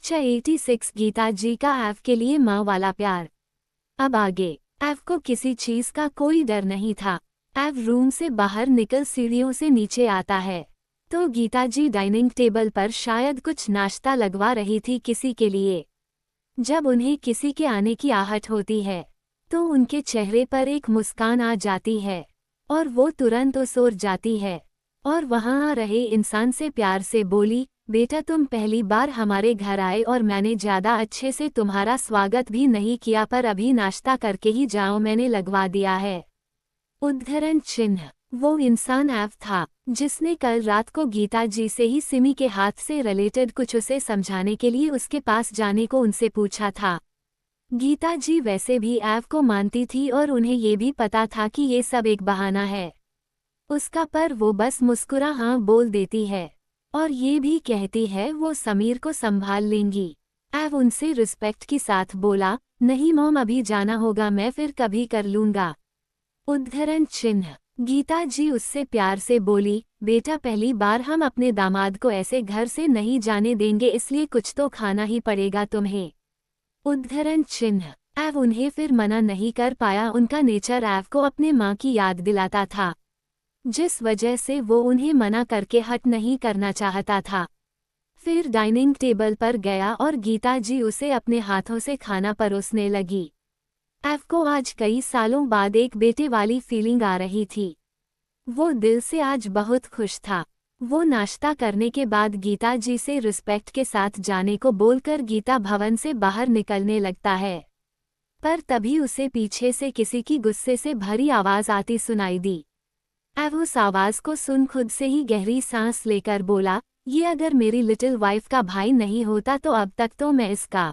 Lecture 86 Gita जी का एव के लिए माँ वाला प्यार। अब आगे। एव को किसी चीज का कोई डर नहीं था। एव रूम से बाहर निकल सीढ़ियों से नीचे आता है तो गीता जी डाइनिंग टेबल पर शायद कुछ नाश्ता लगवा रही थी किसी के लिए। जब उन्हें किसी के आने की आहट होती है तो उनके चेहरे पर एक मुस्कान आ जाती है और वो तुरंत उस ओर जाती है और वहां आ रहे इंसान से प्यार से बोली, बेटा तुम पहली बार हमारे घर आए और मैंने ज़्यादा अच्छे से तुम्हारा स्वागत भी नहीं किया, पर अभी नाश्ता करके ही जाओ, मैंने लगवा दिया है। उद्धरण चिन्ह। वो इंसान एव था जिसने कल रात को गीता जी से ही सिमी के हाथ से रिलेटेड कुछ उसे समझाने के लिए उसके पास जाने को उनसे पूछा था। गीता जी वैसे भी एव को मानती थी और उन्हें ये भी पता था कि ये सब एक बहाना है उसका, पर वो बस मुस्कुरा हाँ बोल देती है और ये भी कहती है वो समीर को संभाल लेंगी। एव उनसे रिस्पेक्ट के साथ बोला, नहीं मॉम अभी जाना होगा, मैं फिर कभी कर लूँगा। उद्धरण चिन्ह। गीता जी उससे प्यार से बोली, बेटा पहली बार हम अपने दामाद को ऐसे घर से नहीं जाने देंगे, इसलिए कुछ तो खाना ही पड़ेगा तुम्हें। उद्धरण चिन्ह। एव उन्हें फिर मना नहीं कर पाया, उनका नेचर एव को अपने माँ की याद दिलाता था जिस वजह से वो उन्हें मना करके हट नहीं करना चाहता था। फिर डाइनिंग टेबल पर गया और गीता जी उसे अपने हाथों से खाना परोसने लगी। एव को आज कई सालों बाद एक बेटे वाली फीलिंग आ रही थी। वो दिल से आज बहुत खुश था। वो नाश्ता करने के बाद गीता जी से रिस्पेक्ट के साथ जाने को बोलकर गीता भवन से बाहर निकलने लगता है, पर तभी उसे पीछे से किसी की गुस्से से भरी आवाज आती सुनाई दी। एव उस आवाज को सुन खुद से ही गहरी सांस लेकर बोला, ये अगर मेरी लिटिल वाइफ का भाई नहीं होता तो अब तक तो मैं इसका।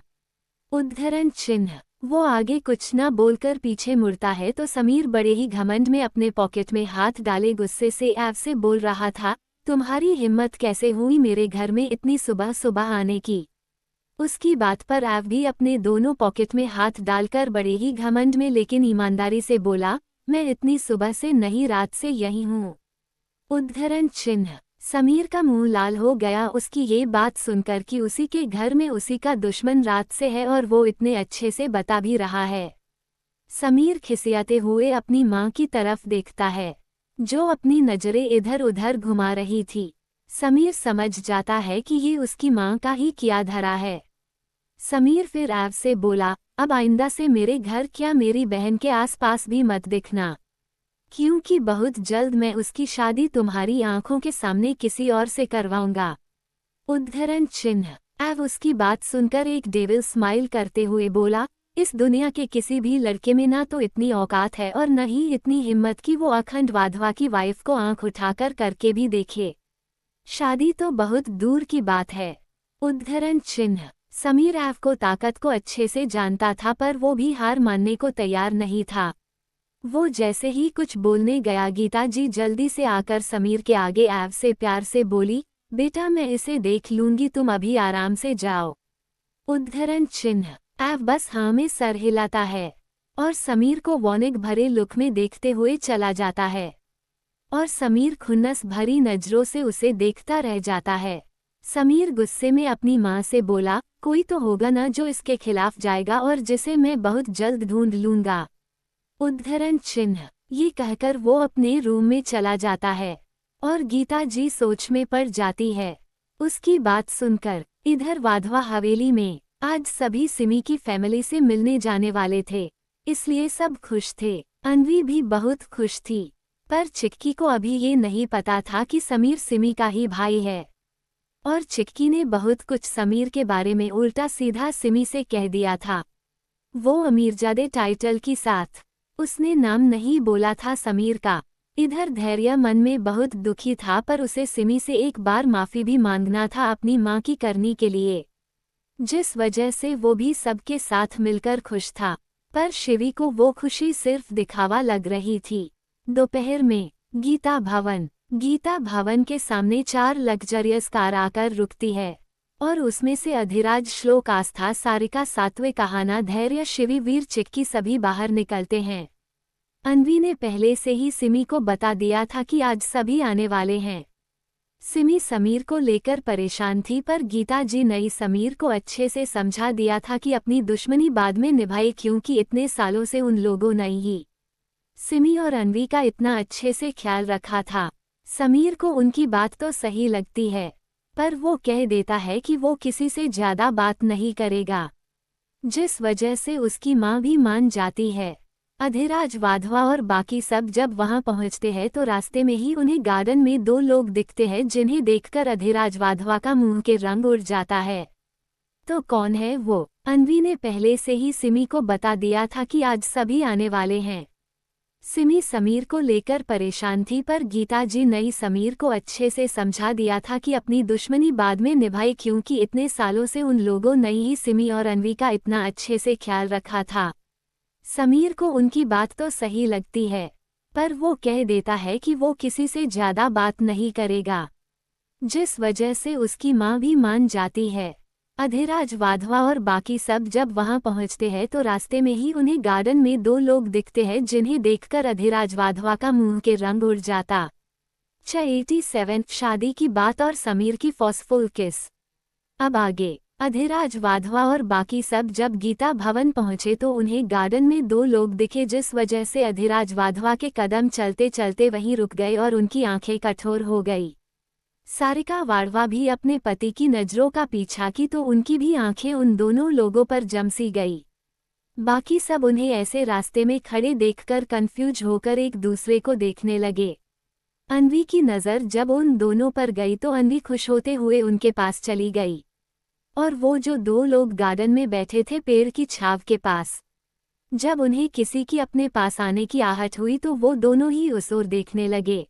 उद्धरण चिन्ह। वो आगे कुछ न बोलकर पीछे मुड़ता है तो समीर बड़े ही घमंड में अपने पॉकेट में हाथ डाले गुस्से से एव से बोल रहा था, तुम्हारी हिम्मत कैसे हुई मेरे घर में इतनी सुबह सुबह आने की। उसकी बात पर एव भी अपने दोनों पॉकेट में हाथ डालकर बड़े ही घमंड में लेकिन ईमानदारी से बोला, मैं इतनी सुबह से नहीं, रात से यही हूँ। उद्धरण चिन्ह। समीर का मुंह लाल हो गया उसकी ये बात सुनकर कि उसी के घर में उसी का दुश्मन रात से है और वो इतने अच्छे से बता भी रहा है। समीर खिसियाते हुए अपनी माँ की तरफ देखता है जो अपनी नजरें इधर उधर घुमा रही थी। समीर समझ जाता है कि ये उसकी माँ का ही किया धरा है। समीर फिर एव से बोला, अब आइंदा से मेरे घर क्या मेरी बहन के आसपास भी मत दिखना, क्योंकि बहुत जल्द मैं उसकी शादी तुम्हारी आंखों के सामने किसी और से करवाऊंगा। उद्धरण चिन्ह। एव उसकी बात सुनकर एक डेविल स्माइल करते हुए बोला, इस दुनिया के किसी भी लड़के में ना तो इतनी औकात है और न ही इतनी हिम्मत कि वो अखंड वाधवा की वाइफ को आंख उठाकर करके भी देखे। शादी तो बहुत दूर की बात है। उद्धरण चिन्ह। समीर एव को ताकत को अच्छे से जानता था पर वो भी हार मानने को तैयार नहीं था। वो जैसे ही कुछ बोलने गया गीता जी जल्दी से आकर समीर के आगे एव से प्यार से बोली, बेटा मैं इसे देख लूंगी, तुम अभी आराम से जाओ। उद्धरण चिन्ह। एव बस हाँ में सर हिलाता है और समीर को वार्निंग भरे लुक में देखते हुए चला जाता है और समीर खुन्नस भरी नजरों से उसे देखता रह जाता है। समीर गुस्से में अपनी माँ से बोला, कोई तो होगा ना जो इसके खिलाफ जाएगा और जिसे मैं बहुत जल्द ढूंढ लूंगा। उद्धरण चिन्ह। ये कहकर वो अपने रूम में चला जाता है और गीता जी सोच में पड़ जाती है। उसकी बात सुनकर इधर वाधवा हवेली में आज सभी सिमी की फैमिली से मिलने जाने वाले थे, इसलिए सब खुश थे। अन्वी भी बहुत खुश थी, पर चिक्की को अभी ये नहीं पता था कि समीर सिमी का ही भाई है और चिक्की ने बहुत कुछ समीर के बारे में उल्टा सीधा सिमी से कह दिया था। वो अमीरजादे टाइटल के साथ उसने नाम नहीं बोला था समीर का। इधर धैर्य मन में बहुत दुखी था पर उसे सिमी से एक बार माफ़ी भी मांगना था अपनी माँ की करनी के लिए, जिस वजह से वो भी सबके साथ मिलकर खुश था। पर शिवी को वो खुशी सिर्फ दिखावा लग रही थी। दोपहर में गीता भवन के सामने 4 लग्जरियस कार आकर रुकती है और उसमें से अधिराज, श्लोक, आस्था, सारिका, सात्विक, कहाना, धैर्य, शिवी, वीर, चिक्की सभी बाहर निकलते हैं। अन्वी ने पहले से ही सिमी को बता दिया था कि आज सभी आने वाले हैं। सिमी समीर को लेकर परेशान थी, पर गीता जी ने समीर को अच्छे से समझा दिया था कि अपनी दुश्मनी बाद में निभाए, क्योंकि इतने सालों से उन लोगों ने ही सिमी और अन्वी का इतना अच्छे से ख्याल रखा था। समीर को उनकी बात तो सही लगती है, पर वो कह देता है कि वो किसी से ज्यादा बात नहीं करेगा, जिस वजह से उसकी माँ भी मान जाती है। अधिराज वाधवा और बाकी सब जब वहां पहुंचते हैं तो रास्ते में ही उन्हें गार्डन में दो लोग दिखते हैं, जिन्हें देखकर अधिराज वाधवा का मुंह के रंग उड़ जाता है। तो कौन है वो? अन्वी ने पहले से ही सिमी को बता दिया था कि आज सभी आने वाले हैं। सिमी समीर को लेकर परेशान थी, पर गीता जी ने समीर को अच्छे से समझा दिया था कि अपनी दुश्मनी बाद में निभाए, क्योंकि इतने सालों से उन लोगों ने ही सिमी और अन्वी का इतना अच्छे से ख्याल रखा था। समीर को उनकी बात तो सही लगती है, पर वो कह देता है कि वो किसी से ज्यादा बात नहीं करेगा, जिस वजह से उसकी माँ भी मान जाती है। अधिराज वाधवा और बाकी सब जब वहां पहुंचते हैं तो रास्ते में ही उन्हें गार्डन में दो लोग दिखते हैं, जिन्हें देखकर अधिराज वाधवा का मुंह के रंग उड़ जाता। 87 शादी की बात और समीर की फॉर्सफुल किस। अब आगे। अधिराज वाधवा और बाकी सब जब गीता भवन पहुंचे तो उन्हें गार्डन में दो लोग दिखे, जिस वजह से अधिराज वाधवा के कदम चलते चलते वहीं रुक गए और उनकी आंखें कठोर हो गई। सारिका वाधवा भी अपने पति की नजरों का पीछा की तो उनकी भी आंखें उन दोनों लोगों पर जमसी गई। बाकी सब उन्हें ऐसे रास्ते में खड़े देखकर कंफ्यूज होकर एक दूसरे को देखने लगे। अन्वी की नज़र जब उन दोनों पर गई तो अन्वी खुश होते हुए उनके पास चली गई, और वो जो दो लोग गार्डन में बैठे थे पेड़ की छाव के पास, जब उन्हें किसी की अपने पास आने की आहट हुई तो वो दोनों ही उस ओर देखने लगे।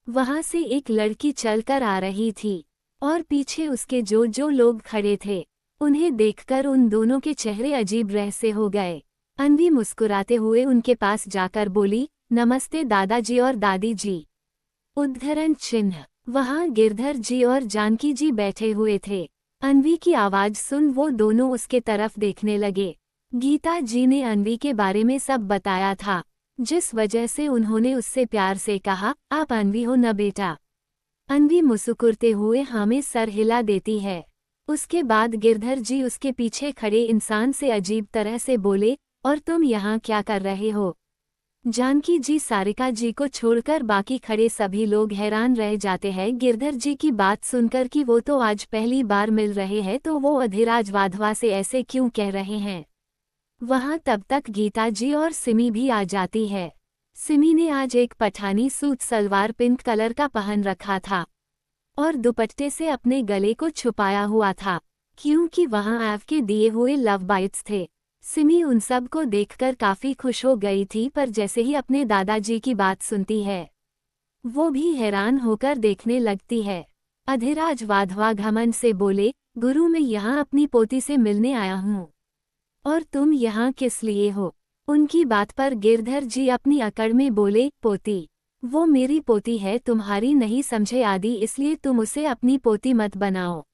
वहां से एक लड़की चलकर आ रही थी, और पीछे उसके जो जो लोग खड़े थे उन्हें देखकर उन दोनों के चेहरे अजीब रहसे हो गए। अन्वी मुस्कुराते हुए उनके पास जाकर बोली, नमस्ते दादाजी और दादी जी। उद्धरण चिन्ह। वहां गिरधर जी और जानकी जी बैठे हुए थे। अन्वी की आवाज सुन वो दोनों उसके तरफ देखने लगे। गीता जी ने अन्वी के बारे में सब बताया था, जिस वजह से उन्होंने उससे प्यार से कहा, आप अन्वी हो न बेटा। अन्वी मुस्कुराते हुए हाँ में सर हिला देती है। उसके बाद गिरधर जी उसके पीछे खड़े इंसान से अजीब तरह से बोले, और तुम यहाँ क्या कर रहे हो? जानकी जी सारिका जी को छोड़कर बाकी खड़े सभी लोग हैरान रह जाते हैं गिरधर जी की बात सुनकर कि वो तो आज पहली बार मिल रहे हैं, तो वो अधिराज वाधवा से ऐसे क्यों कह रहे हैं। वहां तब तक गीता जी और सिमी भी आ जाती है। सिमी ने आज एक Pathani suit salwar pink colour का पहन रखा था और दुपट्टे से अपने गले को छुपाया हुआ था, क्योंकि वहां ऐव के दिए हुए लव बाइट्स थे। सिमी उन सब को देखकर काफी खुश हो गई थी, पर जैसे ही अपने दादाजी की बात सुनती है वो भी हैरान होकर देखने लगती है। अधिराज वाधवा घमंड से बोले, गुरु मैं यहाँ अपनी पोती से मिलने आया हूँ, और तुम यहाँ किस लिए हो? उनकी बात पर गिरधर जी अपनी अकड़ में बोले, पोती? वो मेरी पोती है, तुम्हारी नहीं समझे आदि, इसलिए तुम उसे अपनी पोती मत बनाओ।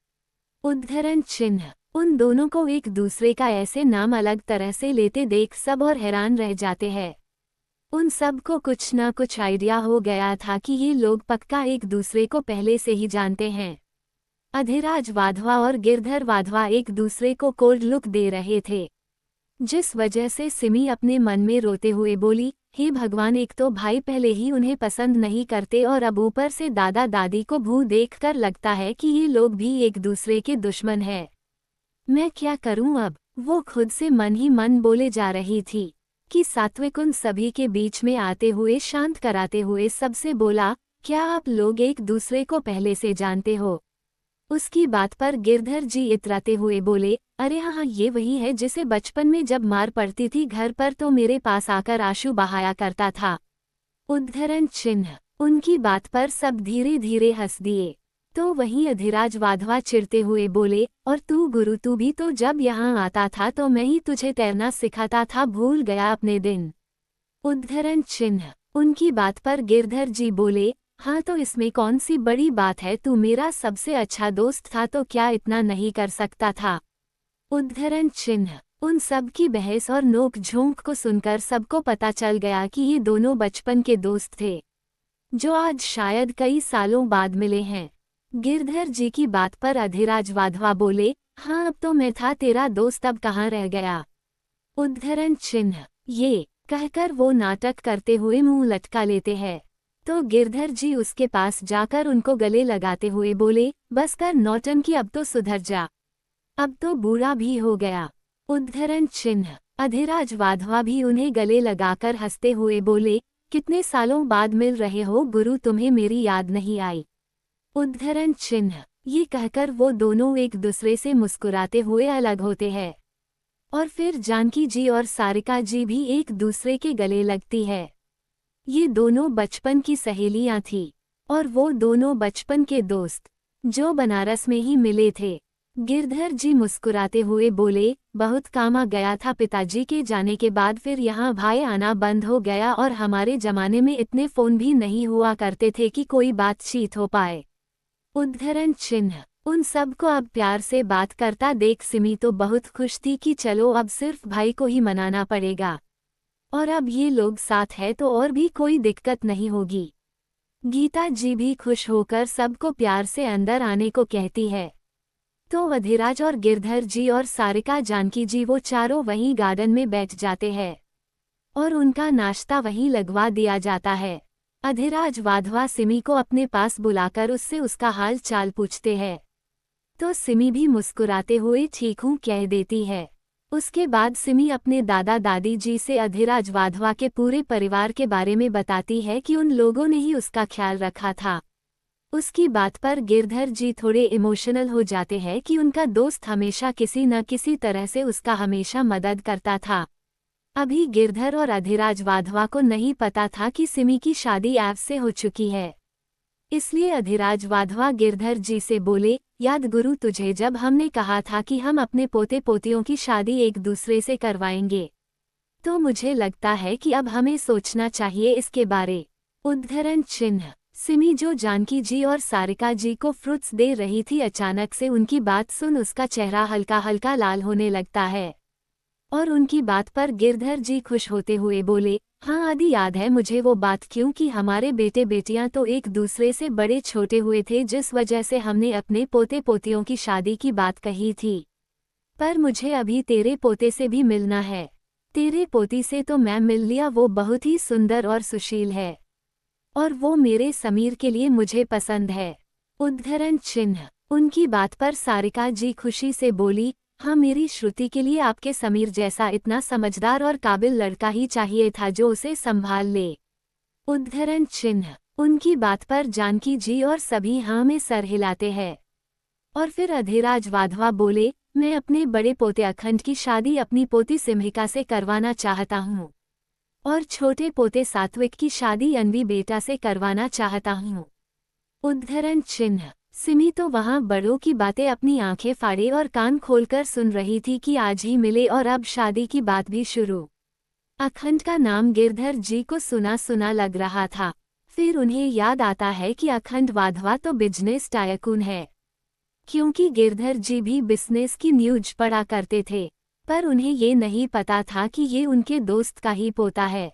उद्धरण चिन्ह। उन दोनों को एक दूसरे का ऐसे नाम अलग तरह से लेते देख सब और हैरान रह जाते हैं। उन सब को कुछ न कुछ आइडिया हो गया था कि ये लोग पक्का एक दूसरे को पहले से ही जानते हैं। अधिराज वाधवा और गिरधर वाधवा एक दूसरे को कोल्ड लुक दे रहे थे, जिस वजह से सिमी अपने मन में रोते हुए बोली, हे भगवान, एक तो भाई पहले ही उन्हें पसंद नहीं करते और अब ऊपर से दादा दादी को भूत देखकर लगता है कि ये लोग भी एक दूसरे के दुश्मन हैं। मैं क्या करूं अब? वो खुद से मन ही मन बोले जा रही थी कि सात्विक उन सभी के बीच में आते हुए शांत कराते हुए सबसे बोला, क्या आप लोग एक दूसरे को पहले से जानते हो? उसकी बात पर गिरधर जी इतराते हुए बोले, अरे हाँ, ये वही है जिसे बचपन में जब मार पड़ती थी घर पर तो मेरे पास आकर आंसू बहाया करता था। उद्धरण चिन्ह। उनकी बात पर सब धीरे धीरे हंस दिए। तो वहीं अधिराज वाधवा चिढ़ते हुए बोले, और तू गुरु, तू भी तो जब यहाँ आता था तो मैं ही तुझे तैरना सिखाता था, भूल गया अपने दिन? उद्धरण चिन्ह। उनकी बात पर गिरधर जी बोले, हाँ तो इसमें कौन सी बड़ी बात है, तू मेरा सबसे अच्छा दोस्त था तो क्या इतना नहीं कर सकता था? उद्धरण चिन्ह। उन सब की बहस और नोक झोंक को सुनकर सबको पता चल गया कि ये दोनों बचपन के दोस्त थे, जो आज शायद कई सालों बाद मिले हैं। गिरधर जी की बात पर अधिराज वाधवा बोले, हाँ अब तो मैं था तेरा दोस्त, अब कहाँ रह गया। उद्धरण चिन्ह। ये कहकर वो नाटक करते हुए मुंह लटका लेते हैं। तो गिरधर जी उसके पास जाकर उनको गले लगाते हुए बोले, बस कर नौटंकी, अब तो सुधर जा, अब तो बूढ़ा भी हो गया। उद्धरण चिन्ह। अधिराज वाधवा भी उन्हें गले लगाकर हंसते हुए बोले, कितने सालों बाद मिल रहे हो गुरु, तुम्हें मेरी याद नहीं आई। उद्धरण चिन्ह। ये कहकर वो दोनों एक दूसरे से मुस्कुराते हुए अलग होते हैं। और फिर जानकी जी और सारिका जी भी एक दूसरे के गले लगती है। ये दोनों बचपन की सहेलियां थीं और वो दोनों बचपन के दोस्त जो बनारस में ही मिले थे। गिरधर जी मुस्कुराते हुए बोले, बहुत काम आ गया था पिताजी के जाने के बाद, फिर यहाँ भाई आना बंद हो गया और हमारे जमाने में इतने फोन भी नहीं हुआ करते थे कि कोई बातचीत हो पाए। उद्धरण चिन्ह। उन सब को अब प्यार से बात करता देख सिमी तो बहुत खुश थी कि चलो अब सिर्फ भाई को ही मनाना पड़ेगा और अब ये लोग साथ है तो और भी कोई दिक्कत नहीं होगी। गीता जी भी खुश होकर सबको प्यार से अंदर आने को कहती है। तो अधिराज और गिरधर जी और सारिका जानकी जी वो चारों वहीं गार्डन में बैठ जाते हैं और उनका नाश्ता वहीं लगवा दिया जाता है। अधिराज वाधवा सिमी को अपने पास बुलाकर उससे उसका हाल चाल पूछते हैं। तो सिमी भी मुस्कुराते हुए ठीक हूँ कह देती है। उसके बाद सिमी अपने दादा दादी जी से अधिराज वाधवा के पूरे परिवार के बारे में बताती है कि उन लोगों ने ही उसका ख्याल रखा था। उसकी बात पर गिरधर जी थोड़े इमोशनल हो जाते हैं कि उनका दोस्त हमेशा किसी न किसी तरह से उसका हमेशा मदद करता था। अभी गिरधर और अधिराज वाधवा को नहीं पता था कि सिमी की शादी ऐव से हो चुकी है। इसलिए अधिराज वाधवा गिरधर जी से बोले, याद गुरु तुझे जब हमने कहा था कि हम अपने पोते पोतियों की शादी एक दूसरे से करवाएंगे, तो मुझे लगता है कि अब हमें सोचना चाहिए इसके बारे। उद्धरण चिन्ह। सिमी जो जानकी जी और सारिका जी को फ्रूट्स दे रही थी, अचानक से उनकी बात सुन उसका चेहरा हल्का हल्का लाल होने लगता है और उनकी बात पर गिरधर जी खुश होते हुए बोले, हाँ आदि याद है मुझे वो बात, क्योंकि हमारे बेटे बेटियां तो एक दूसरे से बड़े छोटे हुए थे जिस वजह से हमने अपने पोते पोतियों की शादी की बात कही थी। पर मुझे अभी तेरे पोते से भी मिलना है। तेरे पोती से तो मैं मिल लिया, वो बहुत ही सुंदर और सुशील है और वो मेरे समीर के लिए मुझे पसंद है। उद्धरण चिन्ह। उनकी बात पर सारिका जी खुशी से बोली, हाँ मेरी श्रुति के लिए आपके समीर जैसा इतना समझदार और काबिल लड़का ही चाहिए था जो उसे संभाल ले। उद्धरण चिन्ह। उनकी बात पर जानकी जी और सभी हाँ में सर हिलाते हैं। और फिर अधिराज वाधवा बोले, मैं अपने बड़े पोते अखंड की शादी अपनी पोती सिम्हिका से करवाना चाहता हूँ और छोटे पोते सात्विक की शादी अन्वी बेटा से करवाना चाहता हूँ। उद्धरण चिन्ह। सिमी तो वहाँ बड़ों की बातें अपनी आंखें फाड़े और कान खोलकर सुन रही थी कि आज ही मिले और अब शादी की बात भी शुरू। अखंड का नाम गिरधर जी को सुना सुना लग रहा था। फिर उन्हें याद आता है कि अखंड वाधवा तो बिजनेस टायकून है, क्योंकि गिरधर जी भी बिजनेस की न्यूज पढ़ा करते थे, पर उन्हें ये नहीं पता था कि ये उनके दोस्त का ही पोता है।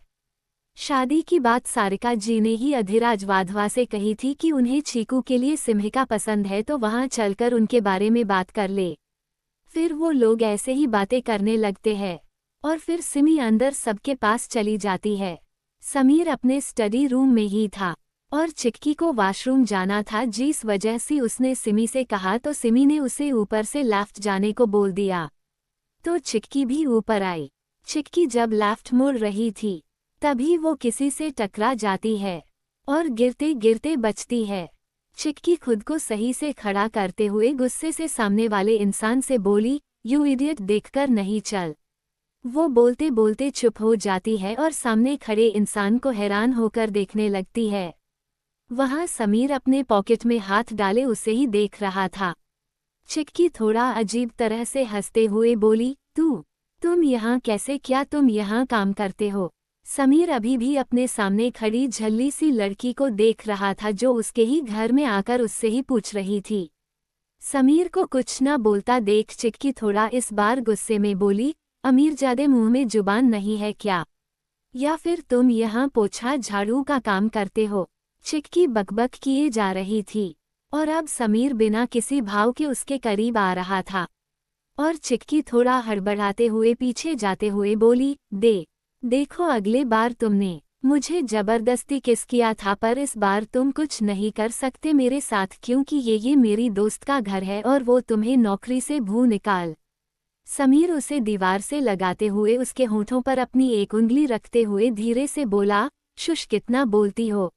शादी की बात सारिका जी ने ही अधिराज वाधवा से कही थी कि उन्हें चीकू के लिए सिम्हिका पसंद है तो वहां चलकर उनके बारे में बात कर ले। फिर वो लोग ऐसे ही बातें करने लगते हैं और फिर सिमी अंदर सबके पास चली जाती है। समीर अपने स्टडी रूम में ही था और चिक्की को वॉशरूम जाना था, जिस वजह से उसने सिमी से कहा तो सिमी ने उसे ऊपर से लेफ्ट जाने को बोल दिया। तो चिक्की भी ऊपर आई। चिक्की जब लेफ्ट मुड़ रही थी तभी वो किसी से टकरा जाती है और गिरते गिरते बचती है। चिक्की खुद को सही से खड़ा करते हुए गुस्से से सामने वाले इंसान से बोली, यू इडियट, देखकर नहीं चल। वो बोलते बोलते चुप हो जाती है और सामने खड़े इंसान को हैरान होकर देखने लगती है। वहाँ समीर अपने पॉकेट में हाथ डाले उसे ही देख रहा था। चिक्की थोड़ा अजीब तरह से हंसते हुए बोली, तुम यहाँ कैसे, क्या तुम यहाँ काम करते हो? समीर अभी भी अपने सामने खड़ी झल्ली सी लड़की को देख रहा था जो उसके ही घर में आकर उससे ही पूछ रही थी। समीर को कुछ न बोलता देख चिक्की थोड़ा इस बार गुस्से में बोली, अमीरजादे, मुंह में जुबान नहीं है क्या? या फिर तुम यहाँ पोछा झाड़ू का काम करते हो? चिक्की बकबक किए जा रही थी और अब समीर बिना किसी भाव के उसके करीब आ रहा था। और चिक्की थोड़ा हड़बड़ाते हुए पीछे जाते हुए बोली, देखो अगले बार तुमने मुझे जबरदस्ती किस किया था, पर इस बार तुम कुछ नहीं कर सकते मेरे साथ, क्योंकि ये मेरी दोस्त का घर है और वो तुम्हें नौकरी से भू निकाल। समीर उसे दीवार से लगाते हुए उसके होठों पर अपनी एक उंगली रखते हुए धीरे से बोला, शुश कितना बोलती हो,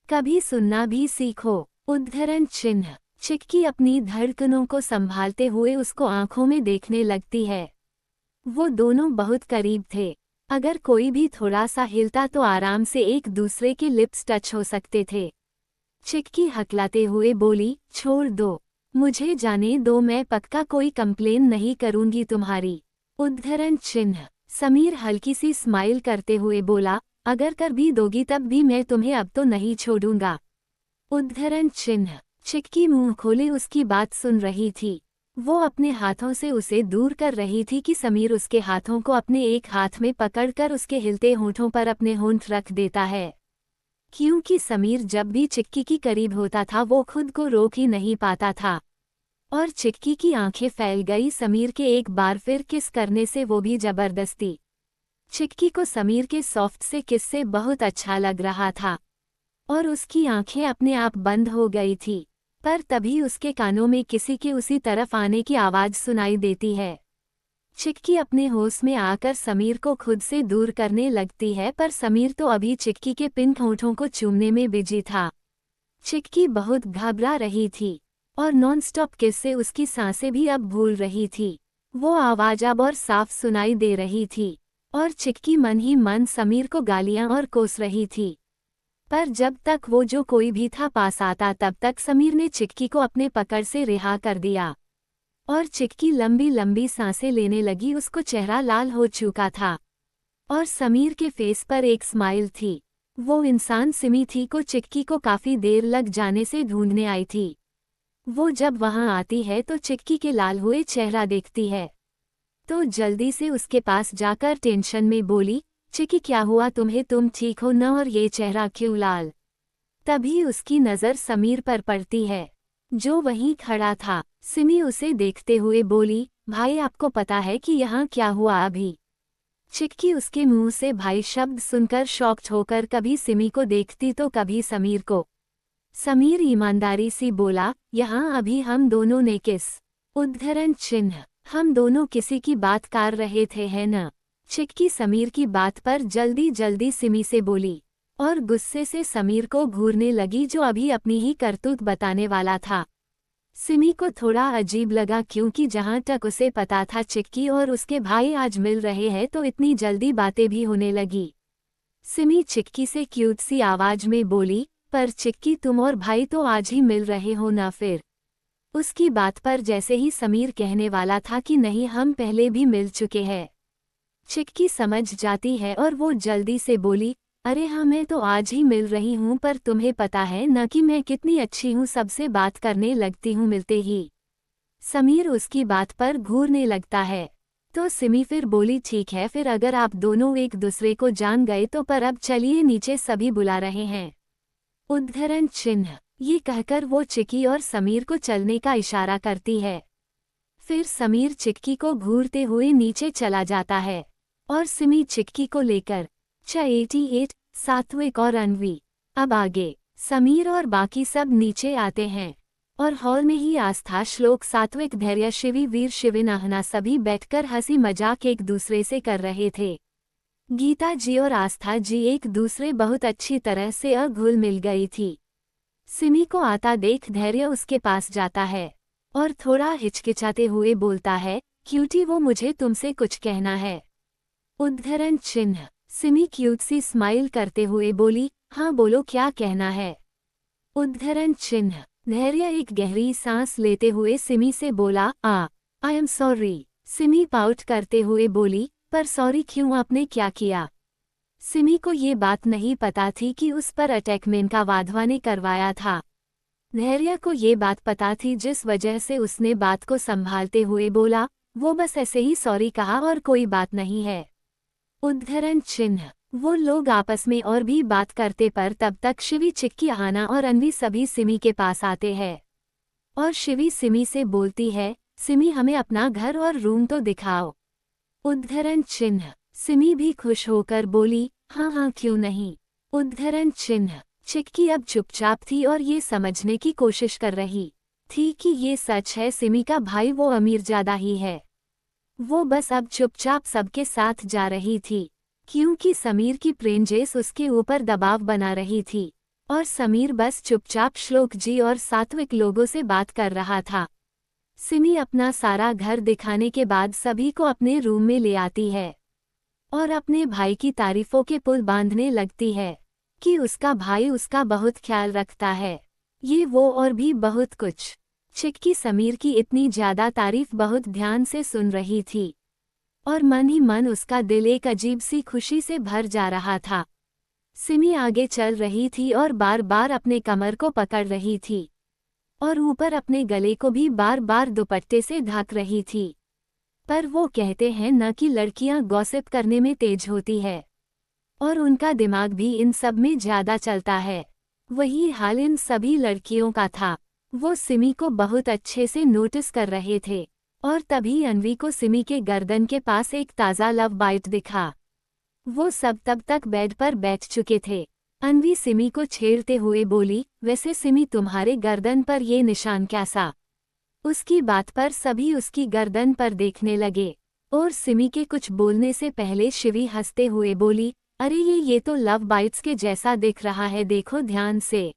कभी सुनना भी सीखो। उद्धरण चिन्ह। चिक्की अपनी धड़कनों को संभालते हुए उसको आंखों में देखने लगती है। वो दोनों बहुत करीब थे। अगर कोई भी थोड़ा सा हिलता तो आराम से एक दूसरे के लिप्स टच हो सकते थे। चिक्की हकलाते हुए बोली, छोड़ दो, मुझे जाने दो, मैं पक्का कोई कंप्लेन नहीं करूंगी तुम्हारी। उद्धरण चिन्ह। समीर हल्की सी स्माइल करते हुए बोला, अगर कर भी दोगी तब भी मैं तुम्हें अब तो नहीं छोड़ूंगा। उद्धरण चिन्ह। चिक्की मुंह खोले उसकी बात सुन रही थी। वो अपने हाथों से उसे दूर कर रही थी कि समीर उसके हाथों को अपने एक हाथ में पकड़कर उसके हिलते होंठों पर अपने होंठ रख देता है। क्योंकि समीर जब भी चिक्की की करीब होता था वो खुद को रोक ही नहीं पाता था। और चिक्की की आंखें फैल गई समीर के एक बार फिर किस करने से, वो भी जबरदस्ती। चिक्की को समीर के सॉफ्ट से किस से बहुत अच्छा लग रहा था और उसकी आंखें अपने आप बंद हो गई थी। पर तभी उसके कानों में किसी के उसी तरफ आने की आवाज सुनाई देती है। चिक्की अपने होश में आकर समीर को खुद से दूर करने लगती है, पर समीर तो अभी चिक्की के पिंक होंठों को चूमने में बिजी था। चिक्की बहुत घबरा रही थी और नॉनस्टॉप किस से उसकी सांसें भी अब भूल रही थी। वो आवाज अब और साफ सुनाई दे रही थी और चिक्की मन ही मन समीर को गालियां और कोस रही थी। पर जब तक वो जो कोई भी था पास आता तब तक समीर ने चिक्की को अपने पकड़ से रिहा कर दिया और चिक्की लंबी लंबी सांसें लेने लगी। उसको चेहरा लाल हो चुका था और समीर के फेस पर एक स्माइल थी। वो इंसान सिमी थी को चिक्की को काफी देर लग जाने से ढूंढने आई थी। वो जब वहां आती है तो चिक्की के लाल हुए चेहरा देखती है तो जल्दी से उसके पास जाकर टेंशन में बोली, चिक्की क्या हुआ तुम्हें, तुम ठीक हो न, और ये चेहरा क्यों लाल। तभी उसकी नज़र समीर पर पड़ती है जो वहीं खड़ा था। सिमी उसे देखते हुए बोली, भाई आपको पता है कि यहाँ क्या हुआ अभी। चिक्की उसके मुंह से भाई शब्द सुनकर शॉक्ड होकर कभी सिमी को देखती तो कभी समीर को। समीर ईमानदारी से बोला, यहाँ अभी हम दोनों ने किस। उद्धरण चिन्ह। हम दोनों किसी की बात कर रहे थे है न। चिक्की समीर की बात पर जल्दी जल्दी सिमी से बोली और गुस्से से समीर को घूरने लगी जो अभी अपनी ही करतूत बताने वाला था। सिमी को थोड़ा अजीब लगा क्योंकि जहां तक उसे पता था चिक्की और उसके भाई आज मिल रहे हैं तो इतनी जल्दी बातें भी होने लगी। सिमी चिक्की से क्यूट सी आवाज में बोली, पर चिक्की तुम और भाई तो आज ही मिल रहे हो ना फिर। उसकी बात पर जैसे ही समीर कहने वाला था कि नहीं हम पहले भी मिल चुके हैं, चिक्की समझ जाती है और वो जल्दी से बोली, अरे हाँ मैं तो आज ही मिल रही हूँ, पर तुम्हें पता है न कि मैं कितनी अच्छी हूँ, सबसे बात करने लगती हूँ मिलते ही। समीर उसकी बात पर घूरने लगता है तो सिमी फिर बोली, ठीक है फिर अगर आप दोनों एक दूसरे को जान गए तो, पर अब चलिए नीचे सभी बुला रहे हैं। उद्धरण चिन्ह। ये कहकर वो चिक्की और समीर को चलने का इशारा करती है। फिर समीर चिक्की को घूरते हुए नीचे चला जाता है और सिमी चिक्की को लेकर 88 सात्विक और अनवी। अब आगे समीर और बाकी सब नीचे आते हैं और हॉल में ही आस्था, श्लोक, सात्विक, धैर्य, शिवी, वीर, शिविनाहना सभी बैठकर हंसी मजाक एक दूसरे से कर रहे थे। गीता जी और आस्था जी एक दूसरे बहुत अच्छी तरह से घुल मिल गई थी। सिमी को आता देख धैर्य उसके पास जाता है और थोड़ा हिचकिचाते हुए बोलता है, क्यूटी वो मुझे तुमसे कुछ कहना है। उद्धरण चिन्ह। सिमी क्यूट सी स्माइल करते हुए बोली, हाँ बोलो क्या कहना है। उद्धरण चिन्ह। धैर्य एक गहरी सांस लेते हुए सिमी से बोला, I am sorry. Simi pout करते हुए बोली, पर सॉरी क्यों, आपने क्या किया। सिमी को ये बात नहीं पता थी कि उस पर अटैकमेंट का वाधवा ने करवाया था। धैर्य को ये बात पता थी जिस वजह से उसने बात को संभालते हुए बोला, वो बस ऐसे ही सॉरी कहा और कोई बात नहीं है। उद्धरण चिन्ह। वो लोग आपस में और भी बात करते पर तब तक शिवी, चिक्की, आना और अनवी सभी सिमी के पास आते हैं। और शिवी सिमी से बोलती है, सिमी हमें अपना घर और रूम तो दिखाओ। उद्धरण चिन्ह। सिमी भी खुश होकर बोली, हाँ हाँ क्यों नहीं। उद्धरण चिन्ह। चिक्की अब चुपचाप थी और ये समझने की कोशिश कर रही थी कि ये सच है, सिमी का भाई वो अमीरजादा ही है। वो बस अब चुपचाप सबके साथ जा रही थी, क्योंकि समीर की प्रेंजेस उसके ऊपर दबाव बना रही थी, और समीर बस चुपचाप श्लोक जी और सात्विक लोगों से बात कर रहा था। सिमी अपना सारा घर दिखाने के बाद सभी को अपने रूम में ले आती है और अपने भाई की तारीफों के पुल बांधने लगती है कि उसका भाई उसका बहुत ख्याल रखता है, ये वो और भी बहुत कुछ। चिक्की समीर की इतनी ज्यादा तारीफ बहुत ध्यान से सुन रही थी और मन ही मन उसका दिल एक अजीब सी खुशी से भर जा रहा था। सिमी आगे चल रही थी और बार बार अपने कमर को पकड़ रही थी और ऊपर अपने गले को भी बार बार दुपट्टे से ढक रही थी। पर वो कहते हैं न कि लड़कियां गॉसिप करने में तेज होती है और उनका दिमाग भी इन सब में ज्यादा चलता है। वही हाल इन सभी लड़कियों का था। वो सिमी को बहुत अच्छे से नोटिस कर रहे थे और तभी अन्वी को सिमी के गर्दन के पास एक ताज़ा लव बाइट दिखा। वो सब तब तक बेड पर बैठ चुके थे। अन्वी सिमी को छेड़ते हुए बोली, वैसे सिमी तुम्हारे गर्दन पर ये निशान कैसा? उसकी बात पर सभी उसकी गर्दन पर देखने लगे और सिमी के कुछ बोलने से पहले शिवी हंसते हुए बोली, अरे ये तो लव बाइट्स के जैसा दिख रहा है, देखो ध्यान से।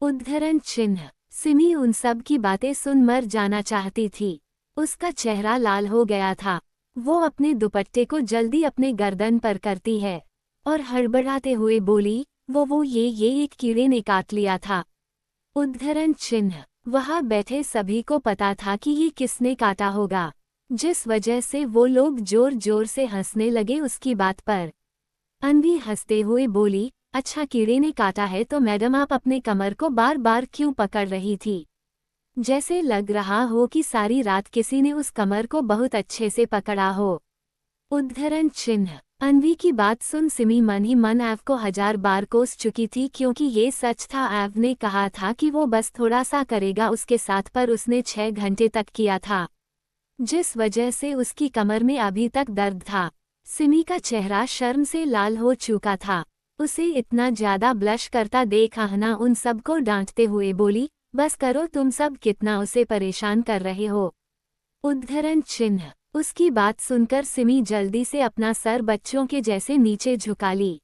उद्धरण चिन्ह। सिमी उन सब की बातें सुन मर जाना चाहती थी। उसका चेहरा लाल हो गया था। वो अपने दुपट्टे को जल्दी अपने गर्दन पर करती है और हड़बड़ाते हुए बोली, वो ये एक कीड़े ने काट लिया था। उद्धरण चिन्ह। वहां बैठे सभी को पता था कि ये किसने काटा होगा, जिस वजह से वो लोग जोर जोर से हंसने लगे उसकी बात पर। अन्वी हंसते हुए बोली, अच्छा कीड़े ने काटा है तो मैडम आप अपने कमर को बार बार क्यों पकड़ रही थी? जैसे लग रहा हो कि सारी रात किसी ने उस कमर को बहुत अच्छे से पकड़ा हो। उद्धरण चिन्ह। अन्वी की बात सुन सिमी मन ही मन ऐव को 1000 बार कोस चुकी थी, क्योंकि ये सच था। ऐव ने कहा था कि वो बस थोड़ा सा करेगा उसके साथ, पर उसने 6 घंटे तक किया था, जिस वजह से उसकी कमर में अभी तक दर्द था। सिमी का चेहरा शर्म से लाल हो चुका था। उसे इतना ज्यादा ब्लश करता देख आहना उन सबको डांटते हुए बोली, बस करो तुम सब, कितना उसे परेशान कर रहे हो। उद्धरण चिन्ह। उसकी बात सुनकर सिमी जल्दी से अपना सर बच्चों के जैसे नीचे झुका ली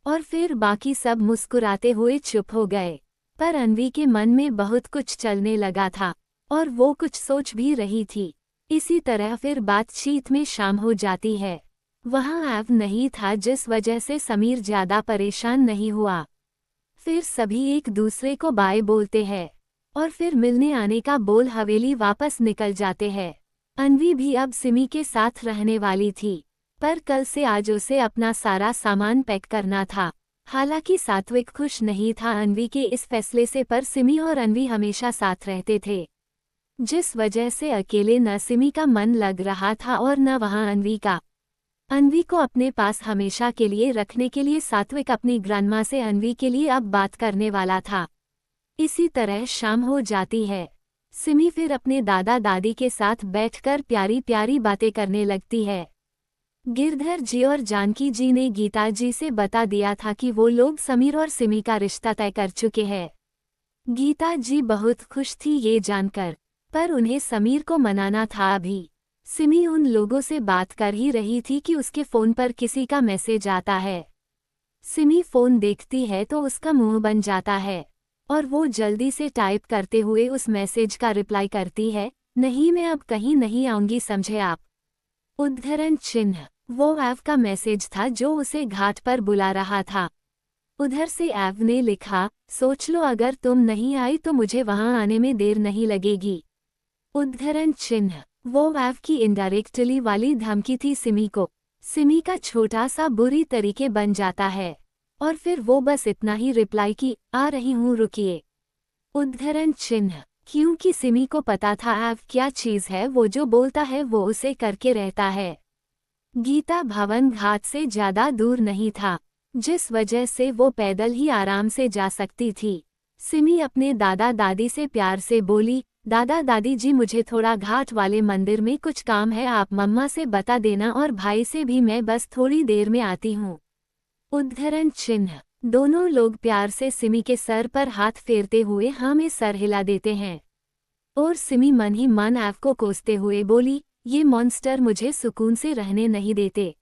और फिर बाकी सब मुस्कुराते हुए चुप हो गए। पर अन्वी के मन में बहुत कुछ चलने लगा था और वो कुछ सोच भी रही थी। इसी तरह फिर बातचीत में शाम हो जाती है। वहाँ ऐव नहीं था, जिस वजह से समीर ज्यादा परेशान नहीं हुआ। फिर सभी एक दूसरे को बाय बोलते हैं और फिर मिलने आने का बोल हवेली वापस निकल जाते हैं। अन्वी भी अब सिमी के साथ रहने वाली थी, पर कल से आज उसे अपना सारा सामान पैक करना था। हालांकि सात्विक खुश नहीं था अन्वी के इस फैसले से, पर सिमी और अन्वी हमेशा साथ रहते थे, जिस वजह से अकेले न सिमी का मन लग रहा था और न वहाँ अन्वी का। अन्वी को अपने पास हमेशा के लिए रखने के लिए सात्विक अपनी ग्रैंडमा से अन्वी के लिए अब बात करने वाला था। इसी तरह शाम हो जाती है। सिमी फिर अपने दादा दादी के साथ बैठकर प्यारी प्यारी बातें करने लगती है। गिरधर जी और जानकी जी ने गीता जी से बता दिया था कि वो लोग समीर और सिमी का रिश्ता तय कर चुके हैं। गीता जी बहुत खुश थी ये जानकर, पर उन्हें समीर को मनाना था अभी। सिमी उन लोगों से बात कर ही रही थी कि उसके फ़ोन पर किसी का मैसेज आता है। सिमी फ़ोन देखती है तो उसका मुंह बन जाता है और वो जल्दी से टाइप करते हुए उस मैसेज का रिप्लाई करती है, नहीं मैं अब कहीं नहीं आऊंगी, समझे आप। उद्धरण चिन्ह। वो ऐव का मैसेज था जो उसे घाट पर बुला रहा था। उधर से ऐव ने लिखा, सोच लो अगर तुम नहीं आई तो मुझे वहां आने में देर नहीं लगेगी। उद्धरण चिन्ह। वो ऐव की इनडायरेक्टली वाली धमकी थी सिमी को। सिमी का छोटा सा बुरी तरीके बन जाता है और फिर वो बस इतना ही रिप्लाई की, आ रही हूँ रुकिए। उद्धरण चिन्ह। क्योंकि सिमी को पता था ऐव क्या चीज़ है, वो जो बोलता है वो उसे करके रहता है। गीता भवन घाट से ज़्यादा दूर नहीं था, जिस वजह से वो पैदल ही आराम से जा सकती थी। सिमी अपने दादा दादी से प्यार से बोली, दादा दादी जी, मुझे थोड़ा घाट वाले मंदिर में कुछ काम है, आप मम्मा से बता देना और भाई से भी, मैं बस थोड़ी देर में आती हूँ। उद्धरण चिन्ह। दोनों लोग प्यार से सिमी के सर पर हाथ फेरते हुए हाँ में सर हिला देते हैं। और सिमी मन ही मन एव को कोसते हुए बोली, ये मॉन्स्टर मुझे सुकून से रहने नहीं देते।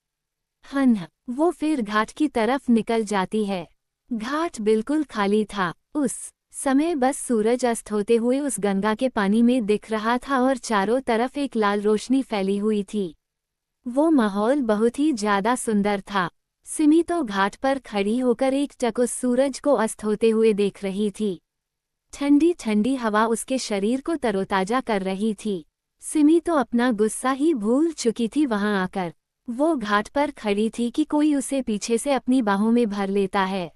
हन। वो फिर घाट की तरफ निकल जाती है। घाट बिल्कुल खाली था। उस समय बस सूरज अस्त होते हुए उस गंगा के पानी में दिख रहा था और चारों तरफ एक लाल रोशनी फैली हुई थी। वो माहौल बहुत ही ज्यादा सुंदर था। सिमी तो घाट पर खड़ी होकर एक टक उस सूरज को अस्त होते हुए देख रही थी। ठंडी ठंडी हवा उसके शरीर को तरोताजा कर रही थी। सिमी तो अपना गुस्सा ही भूल चुकी थी वहां आकर। वो घाट पर खड़ी थी कि कोई उसे पीछे से अपनी बाहों में भर लेता है।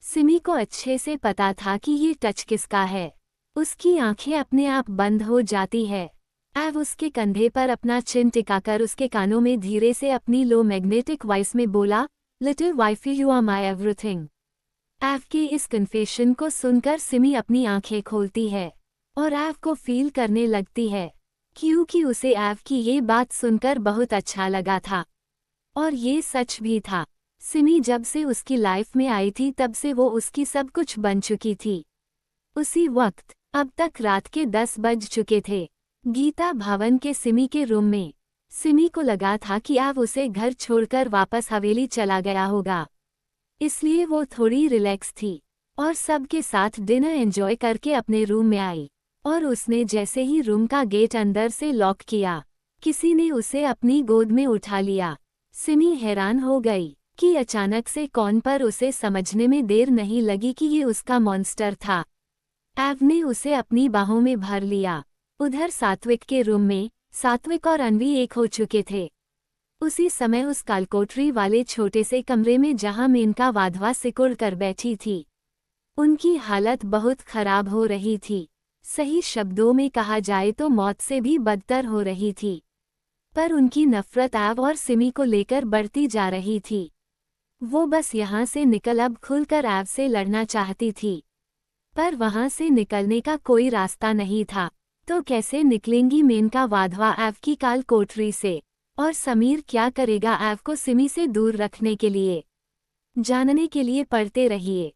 सिमी को अच्छे से पता था कि ये टच किसका है। उसकी आंखें अपने आप बंद हो जाती है। एव उसके कंधे पर अपना चिन टिकाकर उसके कानों में धीरे से अपनी लो मैग्नेटिक वॉइस में बोला, little wifey you are my everything. एव के इस कन्फेशन को सुनकर सिमी अपनी आंखें खोलती है और एव को फील करने लगती है, क्योंकि उसे एव की ये बात सुनकर बहुत अच्छा लगा था। और ये सच भी था। सिमी जब से उसकी लाइफ में आई थी तब से वो उसकी सब कुछ बन चुकी थी। उसी वक्त अब तक रात के 10 बज चुके थे। गीता भवन के सिमी के रूम में सिमी को लगा था कि एव उसे घर छोड़कर वापस हवेली चला गया होगा, इसलिए वो थोड़ी रिलैक्स थी और सबके साथ डिनर एंजॉय करके अपने रूम में आई। और उसने जैसे ही रूम का गेट अंदर से लॉक किया, किसी ने उसे अपनी गोद में उठा लिया। सिमी हैरान हो गई कि अचानक से कौन, पर उसे समझने में देर नहीं लगी कि ये उसका मॉन्स्टर था। एव ने उसे अपनी बाहों में भर लिया। उधर सात्विक के रूम में सात्विक और अन्वी एक हो चुके थे। उसी समय उस कालकोठरी वाले छोटे से कमरे में जहां मेनका वाधवा सिकुड़ कर बैठी थी, उनकी हालत बहुत खराब हो रही थी। सही शब्दों में कहा जाए तो मौत से भी बदतर हो रही थी। पर उनकी नफरत एव और सिमी को लेकर बढ़ती जा रही थी। वो बस यहाँ से निकल अब खुलकर एव से लड़ना चाहती थी, पर वहां से निकलने का कोई रास्ता नहीं था। तो कैसे निकलेंगी मेनका वाधवा एव की काल कोठरी से? और समीर क्या करेगा एव को सिमी से दूर रखने के लिए? जानने के लिए पढ़ते रहिए।